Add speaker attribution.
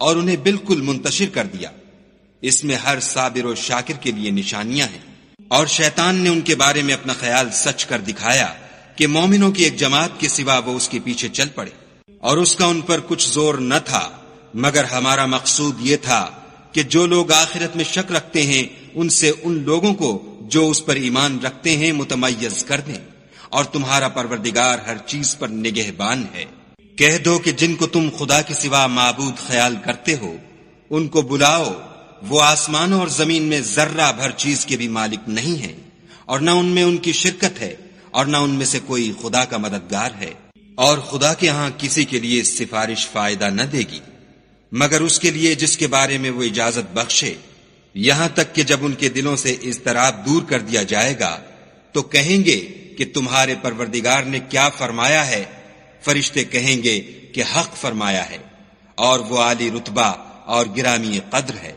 Speaker 1: اور انہیں بالکل منتشر کر دیا۔ اس میں ہر صابر و شاکر کے لیے نشانیاں ہیں۔ اور شیطان نے ان کے بارے میں اپنا خیال سچ کر دکھایا کہ مومنوں کی ایک جماعت کے سوا وہ اس کے پیچھے چل پڑے، اور اس کا ان پر کچھ زور نہ تھا، مگر ہمارا مقصود یہ تھا کہ جو لوگ آخرت میں شک رکھتے ہیں ان سے ان لوگوں کو جو اس پر ایمان رکھتے ہیں متمیز کر دیں، اور تمہارا پروردگار ہر چیز پر نگہبان ہے۔ کہہ دو کہ جن کو تم خدا کے سوا معبود خیال کرتے ہو ان کو بلاؤ، وہ آسمانوں اور زمین میں ذرہ بھر چیز کے بھی مالک نہیں ہیں، اور نہ ان میں ان کی شرکت ہے، اور نہ ان میں سے کوئی خدا کا مددگار ہے، اور خدا کے ہاں کسی کے لیے سفارش فائدہ نہ دے گی مگر اس کے لیے جس کے بارے میں وہ اجازت بخشے، یہاں تک کہ جب ان کے دلوں سے اضطراب دور کر دیا جائے گا تو کہیں گے کہ تمہارے پروردگار نے کیا فرمایا ہے؟ فرشتے کہیں گے کہ حق فرمایا ہے، اور وہ عالی رتبہ اور گرامی قدر ہے۔